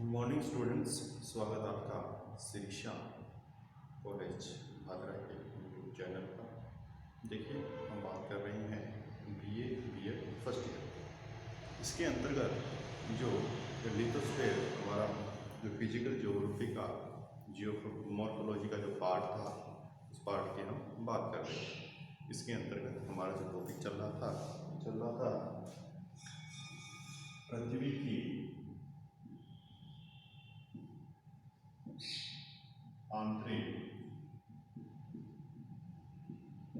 Morning students, स्वागत आपका शिक्षा कॉलेज भादरा के यूट्यूब चैनल पर। देखिए, हम बात कर रहे हैं बीए बीएड फर्स्ट ईयर। इसके अंतर्गत जो लिथोस्फीयर हमारा जो फिजिकल ज्योग्राफी का जियोमॉर्फोलॉजी का जो पार्ट था, उस पार्ट की हम बात कर रहे हैं। इसके अंतर्गत हमारा जो टॉपिक चल रहा था पृथ्वी की आंतरिक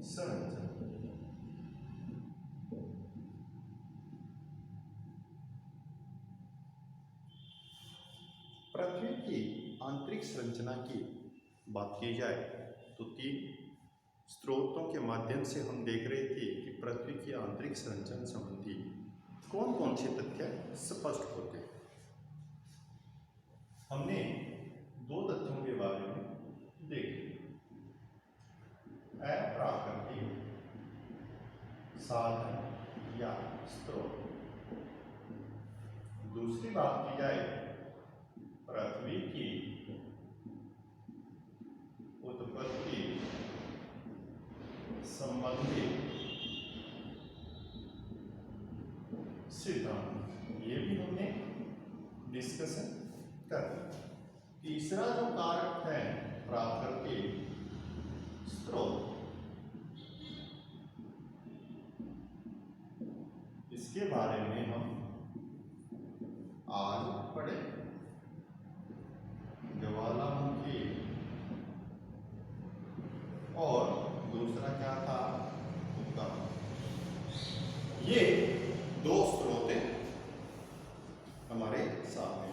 संरचना। पृथ्वी की आंतरिक संरचना की बात की जाए तो 3 स्रोतों के माध्यम से हम देख रहे थे कि पृथ्वी की आंतरिक संरचना संबंधी कौन कौन से तथ्य स्पष्ट होते हैं। हमने 2 तथ्यों के बारे में देखे। अप्राकृतिक साधन या स्रोत। दूसरी बात की जाए पृथ्वी की उत्पत्ति संबंधी सिद्धांत, ये भी हमने डिस्कशन कर। तीसरा जो कारक है प्राकृतिक स्रोत, इसके बारे में हम आज पढ़े। ज्वालामुखी और दूसरा क्या था, भूकंप। ये 2 स्रोत हमारे सामने,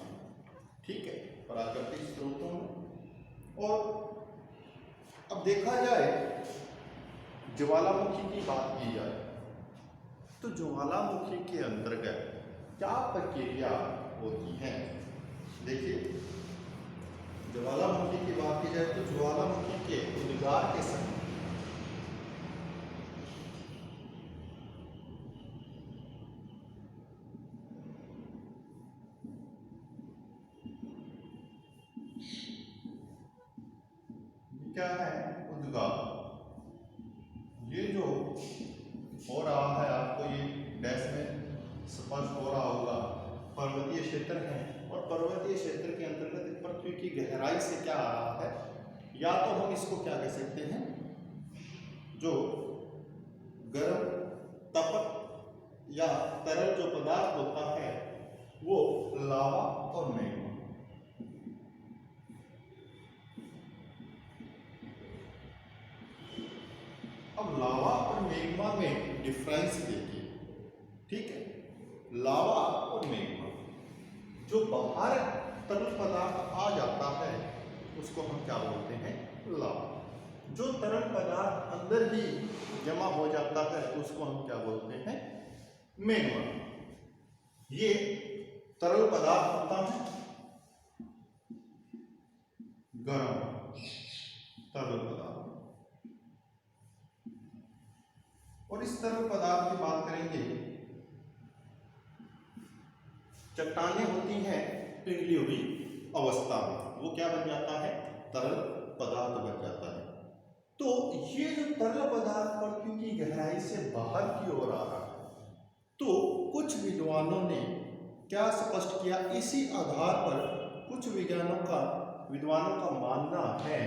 ठीक है, प्राकृतिक स्रोतों में। और अब देखा जाए, ज्वालामुखी की बात की जाए तो ज्वालामुखी के अंतर्गत क्या प्रक्रिया होती है। देखिए, ज्वालामुखी की बात की जाए तो ज्वालामुखी के उद्गार के समय क्या है, उद्गार। ये जो हो रहा है, आपको ये डैश में स्पष्ट हो रहा होगा, पर्वतीय क्षेत्र है और पर्वतीय क्षेत्र के अंतर्गत पृथ्वी की गहराई से क्या आ रहा है, या तो हम इसको क्या कह सकते हैं, जो गर्म तपक या तरल जो पदार्थ होता है वो लावा और मैग्मा। अब लावा और मैग्मा में डिफरेंस देखिए, ठीक है। लावा और मैग्मा, जो बाहर तरल पदार्थ आ जाता है उसको हम क्या बोलते हैं, लावा। जो तरल पदार्थ अंदर ही जमा हो जाता है उसको हम क्या बोलते हैं, मैग्मा। ये तरल पदार्थ होता है गर्म तरल पदार्थ। और इस तरल पदार्थ की बात करेंगे, चट्टानें होती हैं पिघली हुई अवस्था में, वो क्या बन जाता है, तरल पदार्थ बन जाता है। तो ये जो तरल पदार्थ पृथ्वी की गहराई से बाहर की ओर आ रहा है, तो कुछ विद्वानों ने क्या स्पष्ट किया, इसी आधार पर कुछ विद्वानों का मानना है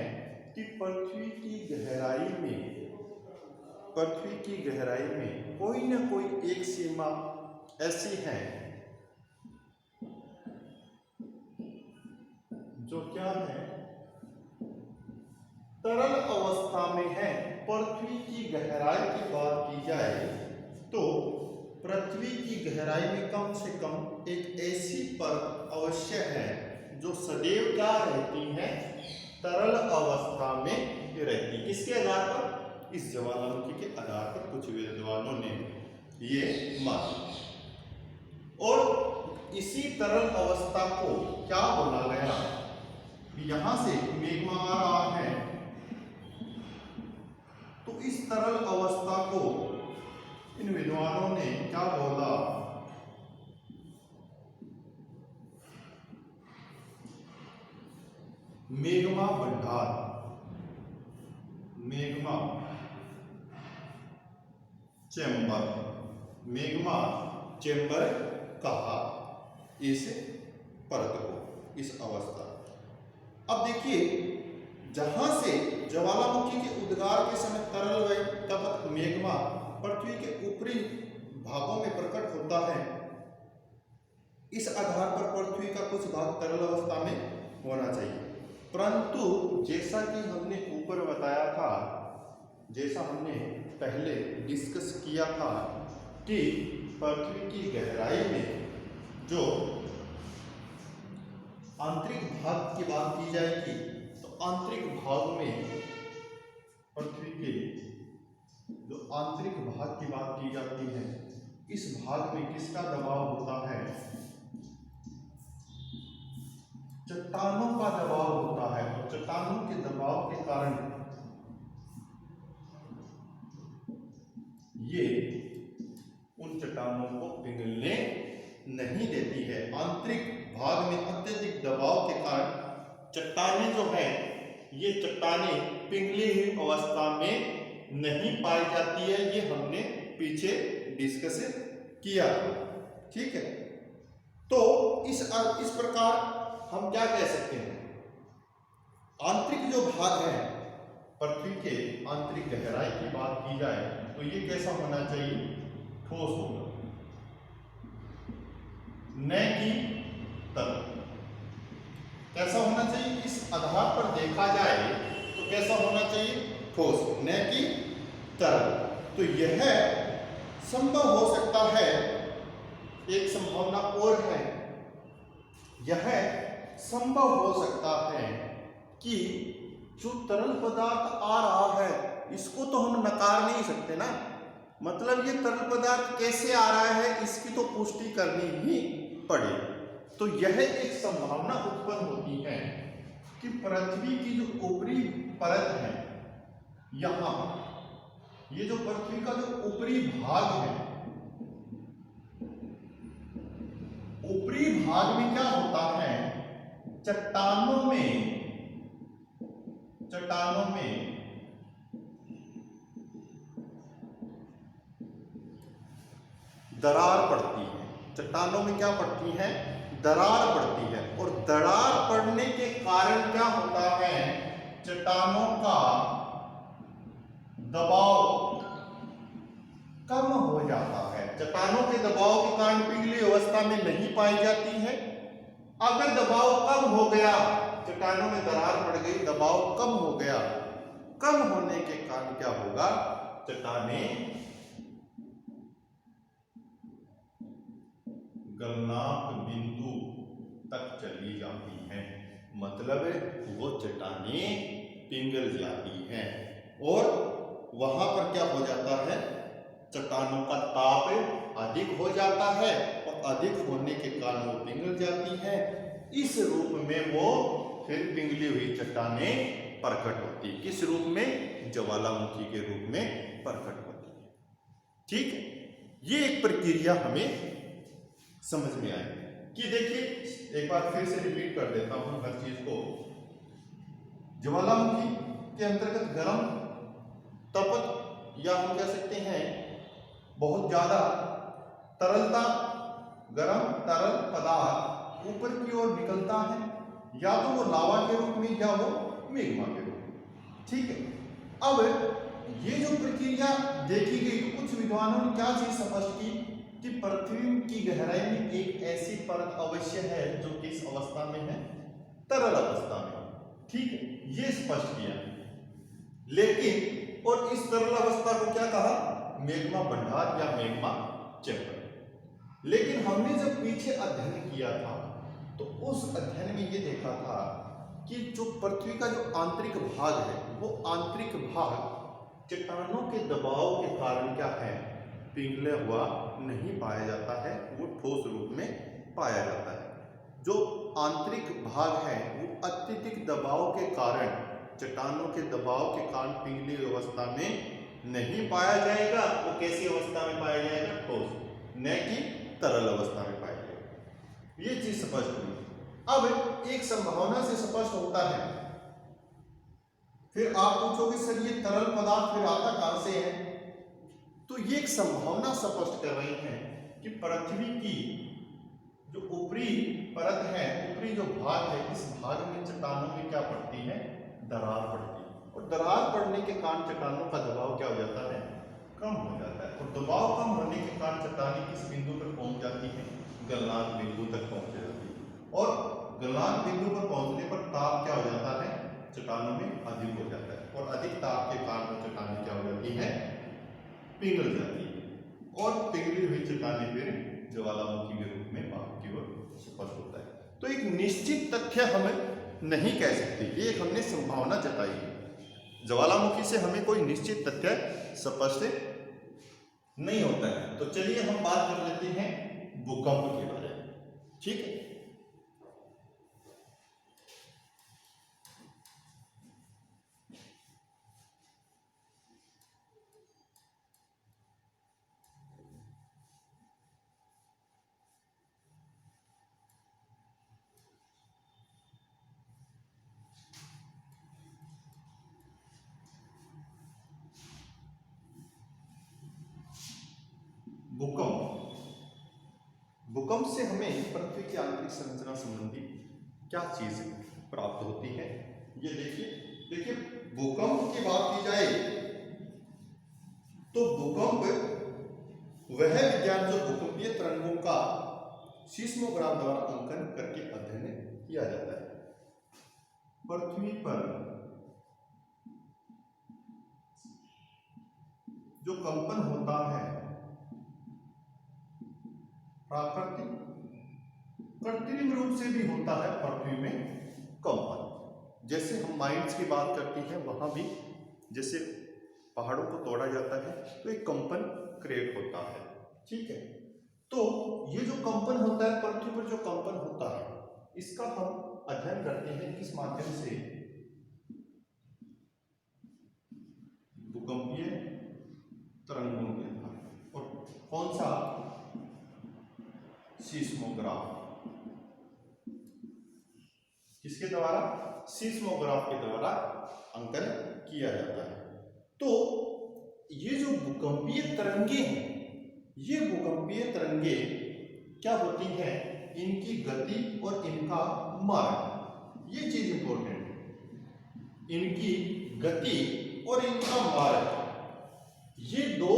कि पृथ्वी की गहराई में कोई ना कोई एक सीमा ऐसी है जो क्या है, तरल अवस्था में है। पृथ्वी की गहराई की बात की जाए तो पृथ्वी की गहराई में कम से कम एक ऐसी परत अवश्य है जो सदैव क्या रहती है, तरल अवस्था में रहती। किसके आधार पर, इस ज्वालामुखी के आधार पर कुछ विद्वानों ने ये माना। और इसी तरल अवस्था को क्या बोला गया, यहां से मैग्मा आ रहा है तो इस तरल अवस्था को इन विद्वानों ने क्या बोला, मेग्मा भंडार, मेग्मा चैम्बर, मेग्मा चैम्बर कहा इस परत को, इस अवस्था। अब देखिए, जहां से ज्वालामुखी के उद्गार के समय तरल व तपक मेग्मा पृथ्वी के ऊपरी भागों में प्रकट होता है, इस आधार पर पृथ्वी का कुछ भाग तरल अवस्था में होना चाहिए। परंतु जैसा कि हमने ऊपर बताया था, जैसा हमने पहले डिस्कस किया था कि पृथ्वी की गहराई में जो आंतरिक भाग की बात की जाएगी, तो आंतरिक भाग में पृथ्वी के जो आंतरिक भाग की बात की जाती है, इस भाग में किसका दबाव होता है? चट्टानों का दबाव होता है। और चट्टानों के दबाव के कारण ये उन चट्टानों को पिघलने नहीं देती है। आंतरिक भाग में अत्यधिक दबाव के कारण चट्टानें जो है, ये चट्टानें पिघली हुई अवस्था में नहीं पाई जाती है। ये हमने पीछे डिस्कस किया, ठीक है। तो इस प्रकार हम क्या कह सकते हैं, आंतरिक जो भाग है पृथ्वी के आंतरिक गहराई की बात की जाए तो ये कैसा होना चाहिए? ठोस होगा, न कि तरल। कैसा होना चाहिए? इस आधार पर देखा जाए तो कैसा होना चाहिए? ठोस, न कि तरल। तो यह संभव हो सकता है, एक संभावना और है, यह संभव हो सकता है कि जो तरल पदार्थ आ रहा है इसको तो हम नकार नहीं सकते ना, मतलब ये तरल पदार्थ कैसे आ रहा है इसकी तो पुष्टि करनी ही पड़ेगी। तो यह एक संभावना उत्पन्न होती है कि पृथ्वी की जो ऊपरी परत है, यहां ये जो पृथ्वी का जो ऊपरी भाग है, ऊपरी भाग में क्या होता है? चट्टानों में दरार पड़ती है। चट्टानों में क्या पड़ती है? दरार पड़ती है। और दरार पड़ने के कारण क्या होता है? चट्टानों का दबाव कम हो जाता है। चट्टानों के दबाव के कारण पिघली अवस्था में नहीं पाई जाती है। अगर दबाव कम हो गया, चट्टानों में दरार पड़ गई, दबाव कम हो गया, कम होने के कारण क्या होगा? चट्टानें गलनांक बिंदु तक चली जाती हैं, मतलब वो चट्टानें पिघल जाती हैं और वहां पर क्या हो जाता है? चट्टानों का ताप अधिक हो जाता है और अधिक होने के कारण वो पिघल जाती है। इस रूप में वो फिर पिघली हुई चट्टानें प्रकट होती। किस रूप में? ज्वालामुखी के रूप में प्रकट होती है, ठीक है। ये एक प्रक्रिया हमें समझ में आए कि देखिए, एक बार फिर से रिपीट कर देता हूं हर चीज को। ज्वालामुखी के अंतर्गत गर्म, तपत, या हम कह सकते हैं बहुत ज्यादा तरलता, गर्म तरल पदार्थ ऊपर की ओर निकलता है, या तो वो लावा के रूप में या वो मेग्मा के रूप में, ठीक है। अब ये जो प्रक्रिया देखी गई तो कुछ विद्वानों ने क्या चीज स्पष्ट की कि पृथ्वी की गहराई में एक ऐसी परत अवश्य है जो किस अवस्था में है? तरल अवस्था में, ठीक है, ये स्पष्ट किया। लेकिन और इस तरल अवस्था को क्या कहा? मेग्मा भंडार या मेग्मा चैम्बर। लेकिन हमने जब पीछे अध्ययन किया था तो उस अध्ययन में ये देखा था कि जो पृथ्वी का जो आंतरिक भाग है, वो आंतरिक भाग चट्टानों के दबाव के कारण क्या है? पिघला हुआ नहीं पाया जाता है, वो ठोस रूप में पाया जाता है। जो आंतरिक भाग है वो अत्यधिक दबाव के कारण, चट्टानों के दबाव के कारण पिघली अवस्था में नहीं पाया जाएगा। वो कैसी अवस्था में पाया जाएगा? ठोस, न कि तरल अवस्था में पाया जाएगा। ये चीज स्पष्ट हुई। अब एक संभावना से स्पष्ट होता है फिर आप पूछोगे सर ये तरल पदार्थ फिर आता कहां से है? तो ये एक संभावना स्पष्ट कर रही है कि पृथ्वी की जो ऊपरी परत है, ऊपरी जो भाग है, इस भाग में चट्टानों में क्या पड़ती है? दरार पड़ती है। और दरार पड़ने के कारण चट्टानों का दबाव क्या हो जाता है? कम हो जाता है। और दबाव कम होने के कारण चट्टानें किस बिंदु पर पहुंच जाती है? गलनांक बिंदु तक पहुंच जाती है। और गलनांक बिंदु पर पहुंचने पर ताप क्या हो जाता है? चट्टानों में अधिक हो जाता है। और अधिक ताप के कारण चट्टानें क्या हो जाती है? पिघल जाती है। और पिघली हुई चट्टानें फिर ज्वालामुखी के रूप में बाहर की ओर स्पष्ट होता है। तो एक निश्चित तथ्य हमें नहीं कह सकते, ये एक हमने संभावना जताई है। ज्वालामुखी से हमें कोई निश्चित तथ्य स्पष्ट नहीं होता है। तो चलिए हम बात कर लेते हैं भूकंप के बारे में। ठीक है, भूकंप से हमें पृथ्वी की आंतरिक संरचना संबंधी क्या चीज प्राप्त होती है? ये देखिए भूकंप की बात की जाए तो भूकंप वह विज्ञान जो भूकंपीय तरंगों का सीस्मोग्राफ द्वारा अंकन करके अध्ययन किया जाता है। पृथ्वी पर जो कंपन होता है प्राकृतिक कृत्रिम रूप से भी होता है। पृथ्वी में कंपन, जैसे हम माइंस की बात करते हैं, वहां भी जैसे पहाड़ों को तोड़ा जाता है तो एक कंपन क्रिएट होता है। ठीक है, तो ये जो कंपन होता है, पृथ्वी पर जो कंपन होता है, इसका हम अध्ययन करते हैं किस माध्यम से? भूकंपीय तरंगों के द्वारा। और कौन सा? सीस्मोग्राफ। किसके द्वारा? सीस्मोग्राफ के द्वारा अंकन किया जाता है। तो ये जो भूकंपीय तरंगे हैं, ये भूकंपीय तरंगे क्या होती हैं? इनकी गति और इनका मार्ग, ये चीज इंपॉर्टेंट है। इनकी गति और इनका मार्ग, ये दो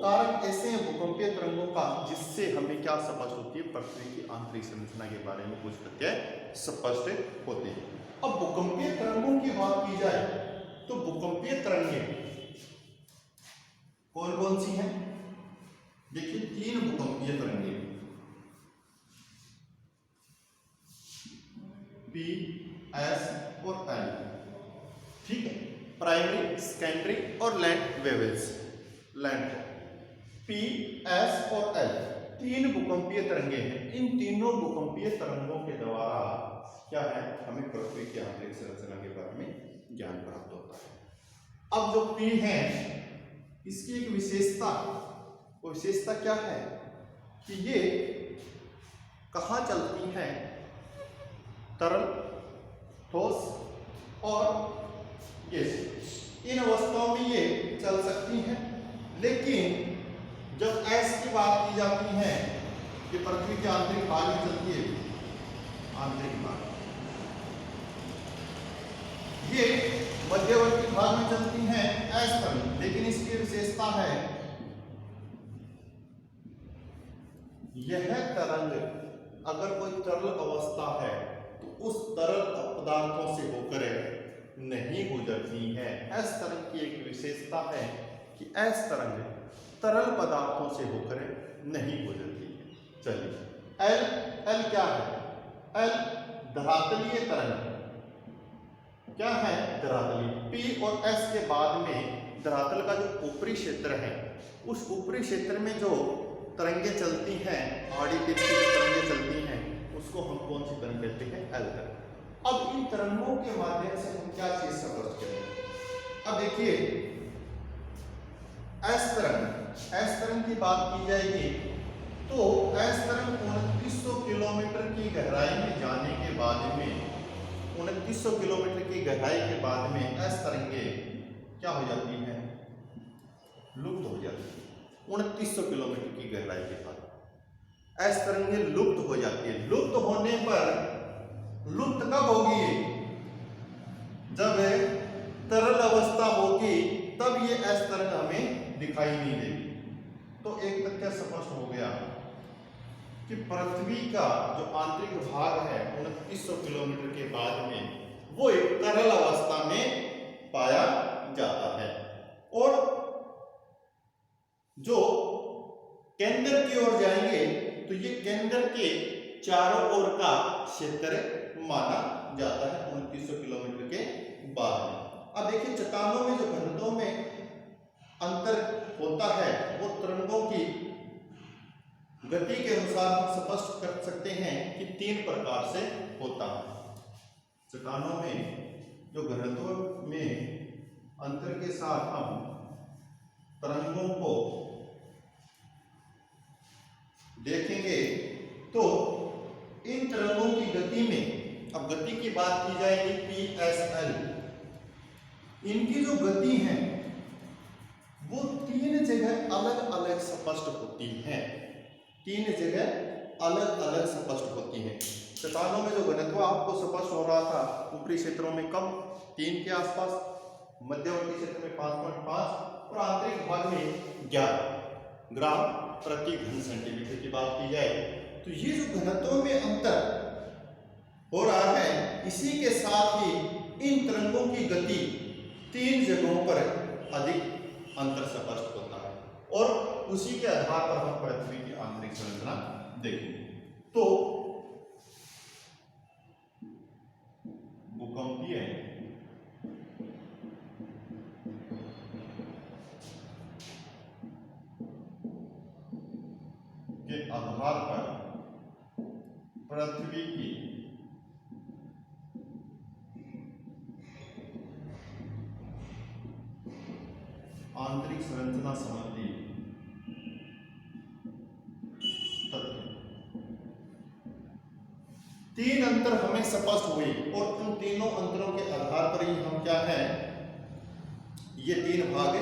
कारक ऐसे हैं भूकंपीय तरंगों का जिससे हमें क्या स्पष्ट होती है? पृथ्वी की आंतरिक संरचना के बारे में कुछ तथ्य स्पष्ट होते हैं। अब भूकंपीय तरंगों की बात की जाए तो भूकंपीय तरंगे कौन कौन सी हैं? देखिए, तीन भूकंपीय तरंगे, पी, एस और एल। ठीक है, प्राइमरी, सेकेंडरी और land Wavell's. Land P, S और एल तीन भूकंपीय तरंगे हैं। इन तीनों भूकंपीय तरंगों के द्वारा क्या है? हमें पृथ्वी की आंतरिक संरचना के बारे में ज्ञान प्राप्त होता है। अब जो पी है, इसकी एक विशेषता, वो विशेषता क्या है कि ये कहाँ चलती हैं? तरल, ठोस और गैस, इन अवस्थाओं में ये चल सकती हैं। लेकिन जब एस की बात की जाती है कि पृथ्वी के आंतरिक भाग में चलती है, आंतरिक भाग, ये मध्यवर्ती भाग में चलती हैं एस तरंग। लेकिन इसकी विशेषता है, यह तरंग अगर कोई तरल अवस्था है तो उस तरल पदार्थों से होकर नहीं गुजरती है। एस तरंग की एक विशेषता है कि एस तरंग तरल पदार्थों से होकर नहीं गुजरती है। चलिए, एल क्या है? एल धरातलीय तरंग। क्या है? धरातलीय। पी और एस के बाद में धरातल का जो ऊपरी क्षेत्र है, उस ऊपरी क्षेत्र में जो तरंगे चलती हैं, आड़ी टिप की जो तरंगे चलती हैं, उसको हम कौन सी तरंग कहते हैं? एल तरंग। अब इन तरंगों के माध्यम से हम क्या चीज समझ करेंगे? अब देखिए, एस तरंग की बात की जाएगी तो एस तरंग 2900 किलोमीटर की गहराई में जाने के बाद में 2900 किलोमीटर की गहराई के बाद में एस तरंगे क्या हो जाती हैं, लुप्त हो जाती है। 2900 किलोमीटर की गहराई के बाद एस तरंगे लुप्त हो जाती है। लुप्त होने पर, लुप्त कब होगी, जब तरल अवस्था होगी तब ये एस तरंग हमें दिखाई नहीं देगी। तो एक तथ्य स्पष्ट हो गया कि पृथ्वी का जो आंतरिक भाग है 2900 किलोमीटर के बाद में वो एक तरल अवस्था में पाया जाता है। और जो केंद्र की ओर जाएंगे तो ये केंद्र के चारों ओर का क्षेत्र माना जाता है 2900 किलोमीटर के बाद में। अब देखिए चट्टानों में जो घनत्वों में अंतर होता है वो तरंगों की गति के अनुसार हम स्पष्ट कर सकते हैं कि 3 प्रकार से होता है। चट्टानों में जो घनत्व में अंतर के साथ हम तरंगों को देखेंगे तो इन तरंगों की गति में, अब गति की बात की जाएगी PSL, इनकी जो गति है वो 3 जगह अलग अलग स्पष्ट होती है। 3 जगह अलग अलग स्पष्ट होती है। चट्टानों में जो घनत्व आपको स्पष्ट हो रहा था ऊपरी क्षेत्रों में कम 3 के आसपास, मध्यवर्ती क्षेत्र में 5.5 और आंतरिक भाग में 11 ग्राम प्रति घन सेंटीमीटर की बात की जाए तो ये जो घनत्व में अंतर हो रहा है इसी के साथ ही इन तरंगों की गति 3 जगहों पर अधिक अंतर स्पष्ट होता है और उसी के आधार पर हम पृथ्वी की आंतरिक संरचना देखेंगे। तो भूकंपीय के आधार पर पृथ्वी की आंतरिक संरचना संबंधी तथ्य 3 अंतर हमें स्पष्ट हुए और उन तीनों अंतरों के आधार पर ही हम क्या है ये 3 भाग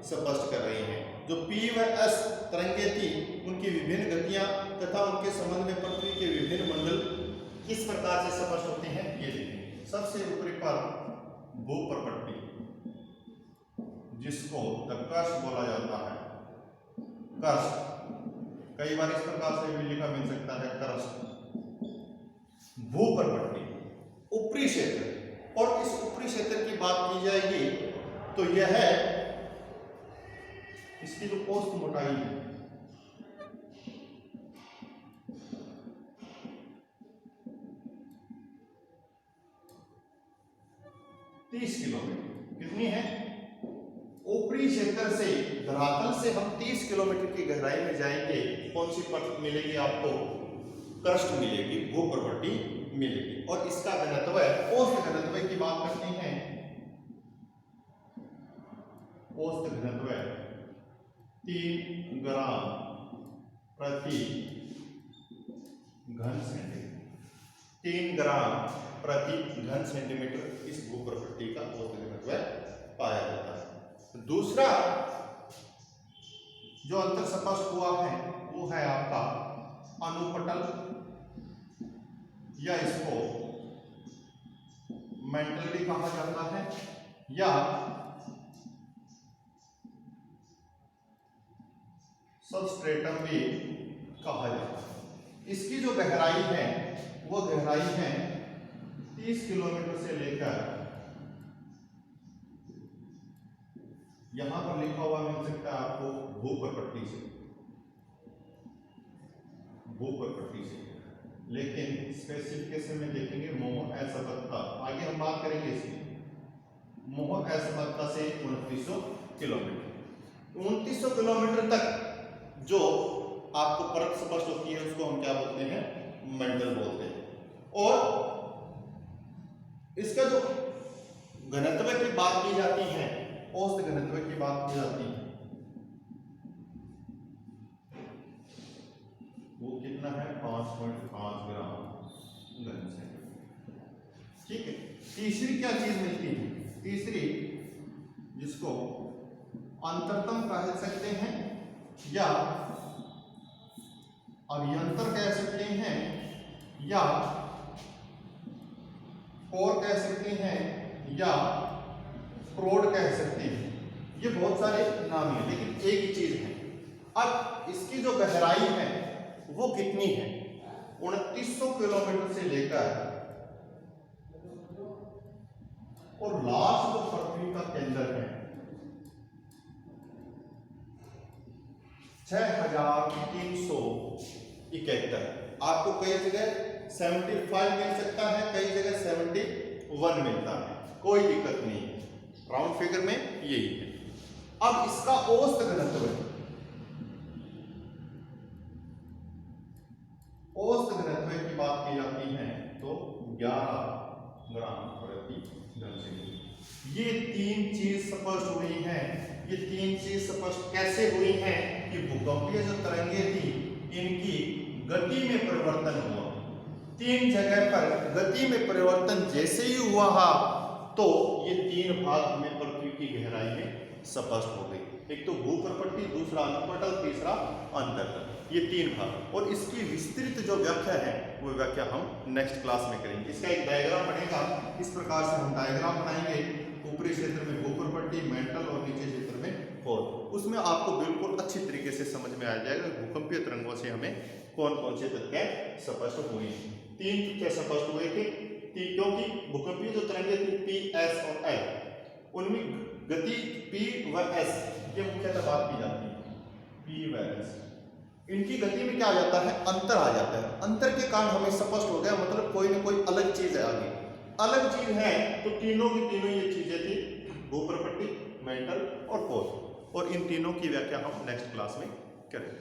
स्पष्ट कर रहे हैं। जो P व S तरंगे थी उनकी विभिन्न गतियां तथा उनके संबंध में पृथ्वी के विभिन्न मंडल किस प्रकार से स्पष्ट होते हैं ये देखें। सबसे ऊपरी पर भूप्रपट्टी जिसको क्रस्ट बोला जाता है, क्रस्ट कई बार इस प्रकार से भी लिखा मिल सकता है क्रस्ट, भूप्रपट्टी ऊपरी क्षेत्र। और इस ऊपरी क्षेत्र की बात की जाएगी तो यह है इसकी जो औसत मोटाई है 30 किलोमीटर। कितनी है? ऊपरी क्षेत्र से धरातल से हम 30 किलोमीटर की गहराई में जाएंगे, कौन सी परत मिलेगी आपको? क्रस्ट मिलेगी, भूप्रपट्टी मिलेगी। और इसका घनत्व औसत घनत्व की बात करते हैं, औसत घनत्व 3 ग्राम प्रति घन सेंटीमीटर। 3 ग्राम प्रति घन सेंटीमीटर इस भूप्रपट्टी का औसत घनत्व पाया जाता है। दूसरा जो अंतर स्पष्ट हुआ है वो है आपका अनुपटल, या इसको मेंटल भी कहा जाता है, या सबस्ट्रेटम भी कहा जाता है। इसकी जो गहराई है वो गहराई है 30 किलोमीटर से लेकर, यहां पर लिखा हुआ मिल सकता है आपको भूप्रपट्टी से, भूप्रपट्टी से। लेकिन स्पेसिफिकेशन में देखेंगे मोह असमर्थता, आगे हम बात करेंगे इसकी। मोह असमर्थता से 2900 किलोमीटर, 2900 किलोमीटर तक जो आपको परत स्पष्ट होती है उसको हम क्या बोलते हैं? मंडल बोलते हैं। और इसका जो घनत्व की बात की जाती है, औसत घनत्व की बात की जाती है, वो कितना है? 5.5 ग्राम घन सेंटीमीटर। ठीक है। तीसरी क्या चीज मिलती है? तीसरी, जिसको अंतरतम कह सकते हैं या अभियंतर कह सकते हैं या कोर कह सकते हैं या प्रोड कह सकते हैं। ये बहुत सारे नाम हैं लेकिन एक ही चीज है। अब इसकी जो गहराई है वो कितनी है? 2900 किलोमीटर से लेकर और लास्ट जो पृथ्वी का केंद्र है 6371। आपको कई जगह 75 मिल सकता है, कई जगह 71 मिलता है, कोई दिक्कत नहीं है, राउंड फिगर में यही है। अब इसका औसत घनत्व है, औसत घनत्व की बात की जाती है तो 11 ग्राम प्रति घन सेंटीमीटर। ये तीन चीज स्पष्ट हुई है। ये तीन चीज स्पष्ट कैसे हुई है कि भूकंपीय जो तरंगे थी इनकी गति में परिवर्तन हुआ। तीन जगह पर गति में परिवर्तन जैसे ही हुआ तो ये तीन भाग हमें पृथ्वी की गहराई में स्पष्ट हो गई। एक तो भूप्रपट्टी, दूसरा अनुपटल, तीसरा अंतरतल, ये तीन भाग। और इसकी विस्तृत जो व्याख्या है वो व्याख्या हम नेक्स्ट क्लास में करेंगे। इसका एक डायग्राम बनेगा, इस प्रकार से हम डायग्राम बनाएंगे। ऊपरी क्षेत्र में भूप्रपट्टी, मेंटल और नीचे क्षेत्र में कोर। उसमें आपको बिल्कुल अच्छी तरीके से समझ में आ जाएगा भूकंपीय तरंगों से हमें कौन कौन से तथ्य स्पष्ट हुए। तीन तथ्य स्पष्ट हुए थे क्योंकि भूकंपीय जो तरंगे थी पी, एस और एल, उनमें गति पी व एस ये मुख्यतः बात की जाती है। पी व एस, इनकी गति में क्या आ जाता है? अंतर आ जाता है। अंतर के कारण हमें स्पष्ट हो गया, मतलब कोई ना कोई अलग चीज है आगे। अलग चीज है तो तीनों की तीनों ये चीजें थी, भूप्रपट्टी, मेंटल और कोर। और इन तीनों की व्याख्या हम नेक्स्ट क्लास में करेंगे।